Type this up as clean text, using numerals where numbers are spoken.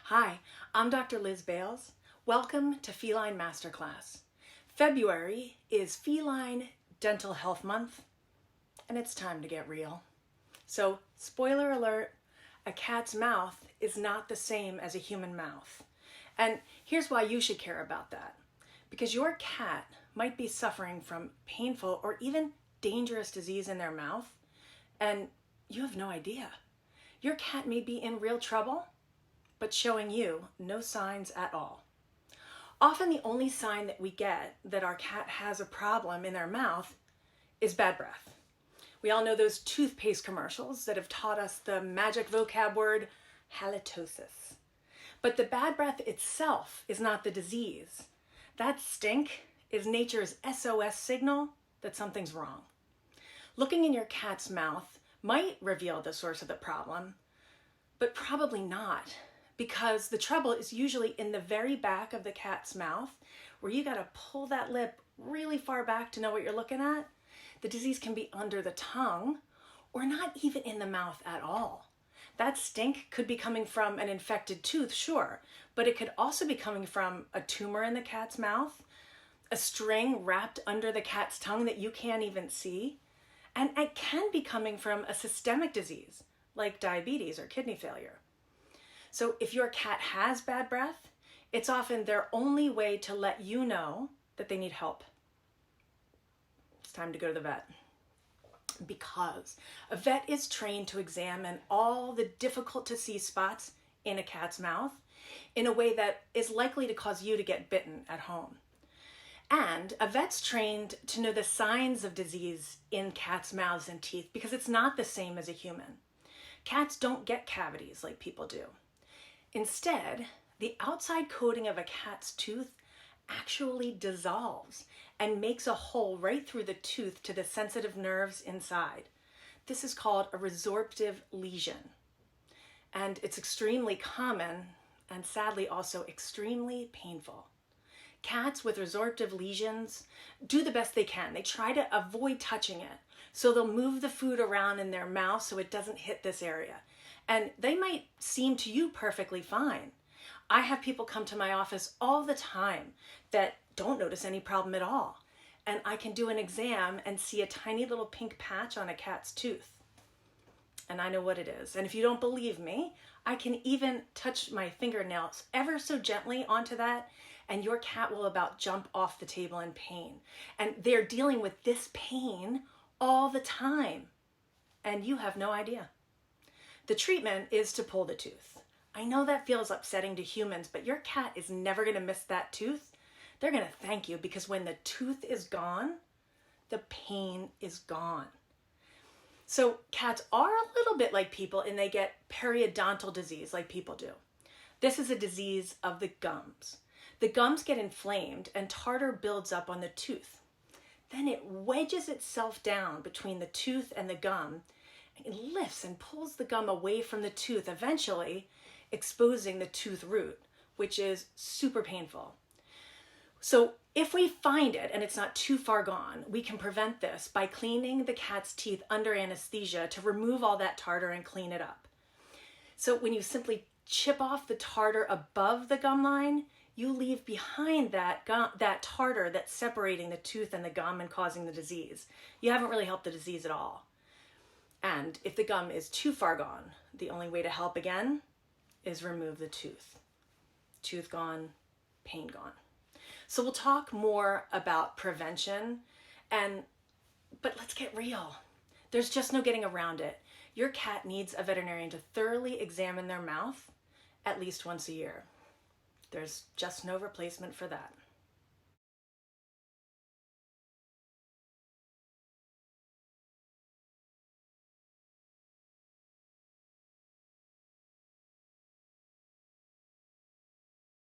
Hi, I'm Dr. Liz Bales. Welcome to Feline Masterclass. February is Feline Dental Health Month, and it's time to get real. So, spoiler alert, a cat's mouth is not the same as a human mouth. And here's why you should care about that. Because your cat might be suffering from painful or even dangerous disease in their mouth, and you have no idea. Your cat may be in real trouble, but showing you no signs at all. Often the only sign that we get that our cat has a problem in their mouth is bad breath. We all know those toothpaste commercials that have taught us the magic vocab word halitosis. But the bad breath itself is not the disease. That stink is nature's SOS signal that something's wrong. Looking in your cat's mouth might reveal the source of the problem, but probably not, because the trouble is usually in the very back of the cat's mouth, where you gotta pull that lip really far back to know what you're looking at. The disease can be under the tongue, or not even in the mouth at all. That stink could be coming from an infected tooth, sure, but it could also be coming from a tumor in the cat's mouth, a string wrapped under the cat's tongue that you can't even see, and it can be coming from a systemic disease, like diabetes or kidney failure. So if your cat has bad breath, it's often their only way to let you know that they need help. It's time to go to the vet. Because a vet is trained to examine all the difficult to see spots in a cat's mouth in a way that is likely to cause you to get bitten at home. And a vet's trained to know the signs of disease in cats' mouths and teeth because it's not the same as a human. Cats don't get cavities like people do. Instead, the outside coating of a cat's tooth actually dissolves and makes a hole right through the tooth to the sensitive nerves inside. This is called a resorptive lesion. And it's extremely common and sadly also extremely painful. Cats with resorptive lesions do the best they can. They try to avoid touching it. So they'll move the food around in their mouth so it doesn't hit this area. And they might seem to you perfectly fine. I have people come to my office all the time that don't notice any problem at all. And I can do an exam and see a tiny little pink patch on a cat's tooth. And I know what it is. And if you don't believe me, I can even touch my fingernails ever so gently onto that, and your cat will about jump off the table in pain. And they're dealing with this pain all the time, and you have no idea. The treatment is to pull the tooth. I know that feels upsetting to humans, but your cat is never going to miss that tooth. They're going to thank you, because when the tooth is gone, the pain is gone. So cats are a little bit like people, and they get periodontal disease like people do. This is a disease of the gums. The gums get inflamed and tartar builds up on the tooth. Then it wedges itself down between the tooth and the gum. It lifts and pulls the gum away from the tooth, eventually exposing the tooth root, which is super painful. So if we find it and it's not too far gone, we can prevent this by cleaning the cat's teeth under anesthesia to remove all that tartar and clean it up. So when you simply chip off the tartar above the gum line, you leave behind that tartar that's separating the tooth and the gum and causing the disease. You haven't really helped the disease at all. And if the gum is too far gone, the only way to help again is remove the tooth. Tooth gone, pain gone. So we'll talk more about prevention, but let's get real. There's just no getting around it. Your cat needs a veterinarian to thoroughly examine their mouth at least once a year. There's just no replacement for that.